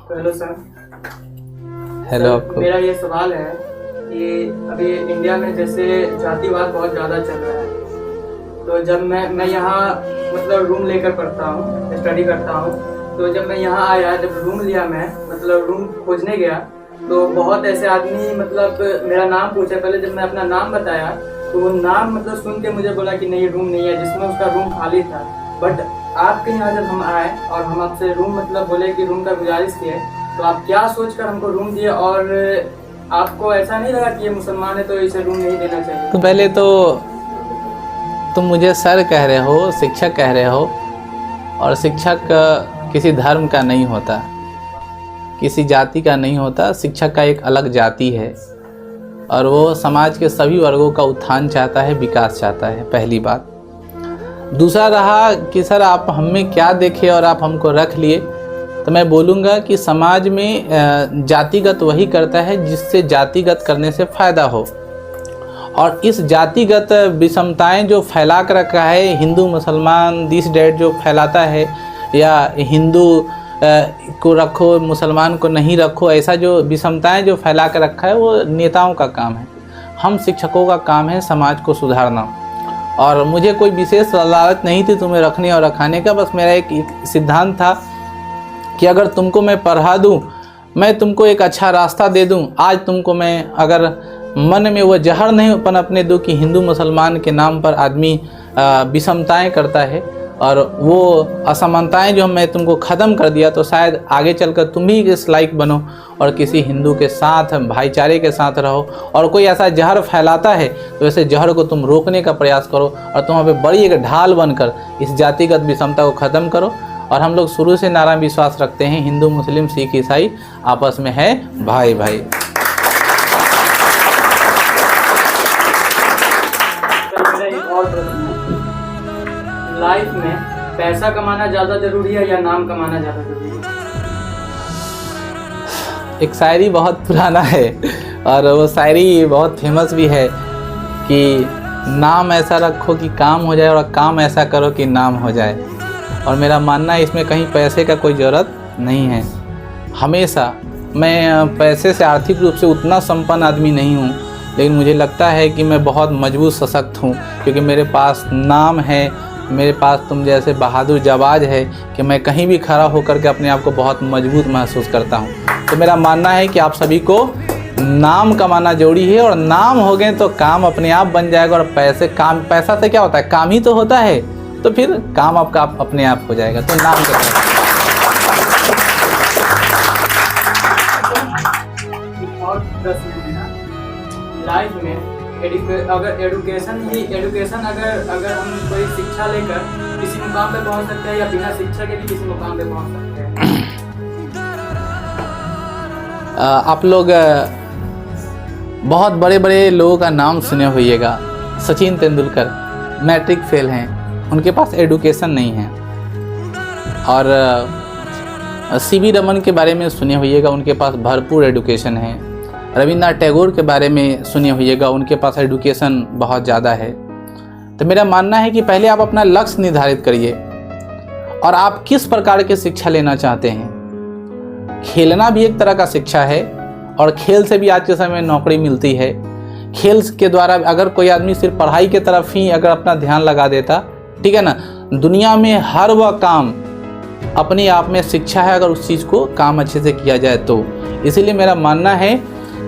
Hello sir. Hello आपको। मेरा ये सवाल है कि अभी इंडिया में जैसे जातिवाद बहुत ज़्यादा चल रहा है, तो जब मैं यहाँ मतलब रूम लेकर पढ़ता हूँ, स्टडी करता हूँ, तो जब मैं यहाँ आया, जब रूम लिया, मैं मतलब रूम खोजने गया, तो बहुत ऐसे आदमी मतलब मेरा नाम पूछा। पहले जब मैं अपना नाम बताया तो वो नाम मतलब सुन के मुझे बोला कि नहीं रूम नहीं है, जिसमें उसका रूम खाली था। बट आपके यहाँ जब हम आए और हम आपसे रूम मतलब बोले कि रूम का गुजारिश किए, तो आप क्या सोचकर हमको रूम दिए? और आपको ऐसा नहीं लगा कि ये मुसलमान है तो इसे रूम नहीं देना चाहिए? तो पहले तो तुम मुझे सर कह रहे हो, शिक्षक कह रहे हो, और शिक्षक किसी धर्म का नहीं होता, किसी जाति का नहीं होता। शिक्षक का एक अलग जाति है और वो समाज के सभी वर्गों का उत्थान चाहता है, विकास चाहता है, पहली बात। दूसरा रहा कि सर आप हम में क्या देखे और आप हमको रख लिए, तो मैं बोलूँगा कि समाज में जातिगत वही करता है जिससे जातिगत करने से फ़ायदा हो। और इस जातिगत विषमताएं जो फैला कर रखा है, हिंदू मुसलमान दिस डेट जो फैलाता है, या हिंदू को रखो मुसलमान को नहीं रखो, ऐसा जो विषमताएं जो फैला कर रखा है वो नेताओं का काम है। हम शिक्षकों का काम है समाज को सुधारना। और मुझे कोई विशेष लालच नहीं थी तुम्हें रखने और रखाने का, बस मेरा एक सिद्धांत था कि अगर तुमको मैं पढ़ा दूँ, मैं तुमको एक अच्छा रास्ता दे दूँ। आज तुमको मैं अगर मन में वो जहर नहीं पनपने दूँ कि हिंदू मुसलमान के नाम पर आदमी विषमताएं करता है और वो असमानताएं जो मैं तुमको ख़त्म कर दिया, तो शायद आगे चलकर तुम भी इस लायक बनो और किसी हिंदू के साथ भाईचारे के साथ रहो। और कोई ऐसा जहर फैलाता है तो ऐसे जहर को तुम रोकने का प्रयास करो और तुम वहाँ पे बड़ी एक ढाल बनकर इस जातिगत विषमता को ख़त्म करो। और हम लोग शुरू से नारा विश्वास रखते हैं, हिंदू मुस्लिम सिख ईसाई आपस में है भाई भाई। लाइफ में पैसा कमाना ज़्यादा ज़रूरी है या नाम कमाना ज़्यादा ज़रूरी है? एक शायरी बहुत पुराना है और वो शायरी बहुत फेमस भी है कि नाम ऐसा रखो कि काम हो जाए और काम ऐसा करो कि नाम हो जाए। और मेरा मानना है इसमें कहीं पैसे का कोई ज़रूरत नहीं है। हमेशा मैं पैसे से आर्थिक रूप से उतना संपन्न आदमी नहीं हूँ, लेकिन मुझे लगता है कि मैं बहुत मजबूत सशक्त हूँ, क्योंकि मेरे पास नाम है, मेरे पास तुम जैसे बहादुर जाबाज है कि मैं कहीं भी खड़ा होकर के अपने आप को बहुत मजबूत महसूस करता हूँ। तो मेरा मानना है कि आप सभी को नाम कमाना जरूरी है, और नाम हो गए तो काम अपने आप बन जाएगा। और पैसा से क्या होता है, काम ही तो होता है, तो फिर काम आपका अपने आप हो जाएगा। तो नाम का और प्रश्न है लाइफ में अगर एजुकेशन अगर हम कोई शिक्षा लेकर किसी मुकाम पे पहुंच सकते हैं या बिना शिक्षा के भी किसी मुकाम पे पहुंच सकते हैं? आप लोग बहुत बड़े बड़े लोगों का नाम सुने होइएगा। सचिन तेंदुलकर मैट्रिक फेल हैं, उनके पास एजुकेशन नहीं है। और सीवी रमन के बारे में सुने होइएगा, उनके पास भरपूर एजुकेशन है। रविंद्रनाथ टैगोर के बारे में सुने होइएगा, उनके पास एजुकेशन बहुत ज़्यादा है। तो मेरा मानना है कि पहले आप अपना लक्ष्य निर्धारित करिए और आप किस प्रकार की शिक्षा लेना चाहते हैं। खेलना भी एक तरह का शिक्षा है और खेल से भी आज के समय में नौकरी मिलती है। खेल के द्वारा अगर कोई आदमी सिर्फ पढ़ाई के तरफ ही अगर अपना ध्यान लगा देता, ठीक है ना, दुनिया में हर वह काम अपने आप में शिक्षा है, अगर उस चीज़ को काम अच्छे से किया जाए तो। इसीलिए मेरा मानना है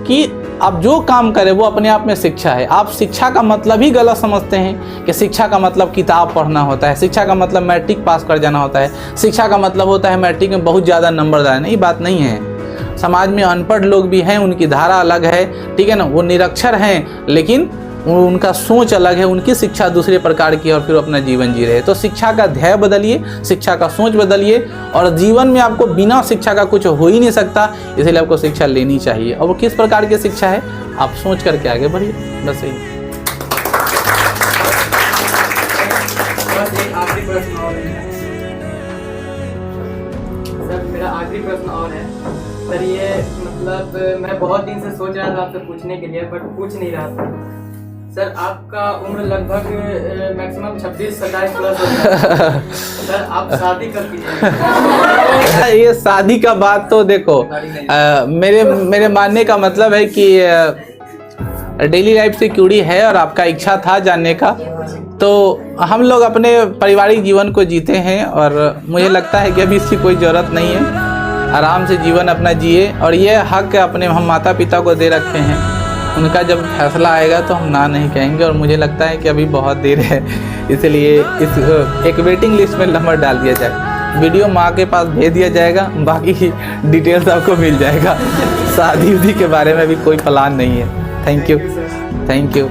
कि आप जो काम करें वो अपने आप में शिक्षा है। आप शिक्षा का मतलब ही गलत समझते हैं कि शिक्षा का मतलब किताब पढ़ना होता है, शिक्षा का मतलब मैट्रिक पास कर जाना होता है, शिक्षा का मतलब होता है मैट्रिक में बहुत ज़्यादा नंबर लाना। ये बात नहीं है। समाज में अनपढ़ लोग भी हैं, उनकी धारा अलग है, ठीक है ना, वो निरक्षर हैं, लेकिन उनका सोच अलग है, उनकी शिक्षा दूसरे प्रकार की, और फिर अपना जीवन जी रहे। तो शिक्षा का ध्येय बदलिए, शिक्षा का सोच बदलिए, और जीवन में आपको बिना शिक्षा का कुछ हो ही नहीं सकता, इसलिए आपको शिक्षा लेनी चाहिए। और वो किस प्रकार की शिक्षा है, आप सोच करके आगे बढ़िए। बस यही। आखिरी प्रश्न और है सर, मेरा आखिरी प्रश्न और है सर। ये मतलब मैं बहुत दिन से सोच रहा था आपसे पूछने के लिए, बट पूछ नहीं रहा था सर आपका उम्र लगभग मैक्सिमम 26-27 प्लस होता है। सर आप शादी कर कीजिए। ये शादी का बात तो देखो, मेरे मानने का मतलब है कि डेली लाइफ से क्यूरी है और आपका इच्छा था जानने का, तो हम लोग अपने पारिवारिक जीवन को जीते हैं और मुझे लगता है कि अभी इसकी कोई ज़रूरत नहीं है। आराम से जीवन अपना जिए और ये हक अपने हम माता पिता को दे रखे हैं, उनका जब फैसला आएगा तो हम ना नहीं कहेंगे। और मुझे लगता है कि अभी बहुत देर है, इसलिए इस एक वेटिंग लिस्ट में नंबर डाल दिया जाए, वीडियो माँ के पास भेज दिया जाएगा, बाकी डिटेल्स आपको मिल जाएगा। शादी उदी के बारे में भी कोई प्लान नहीं है। Thank you.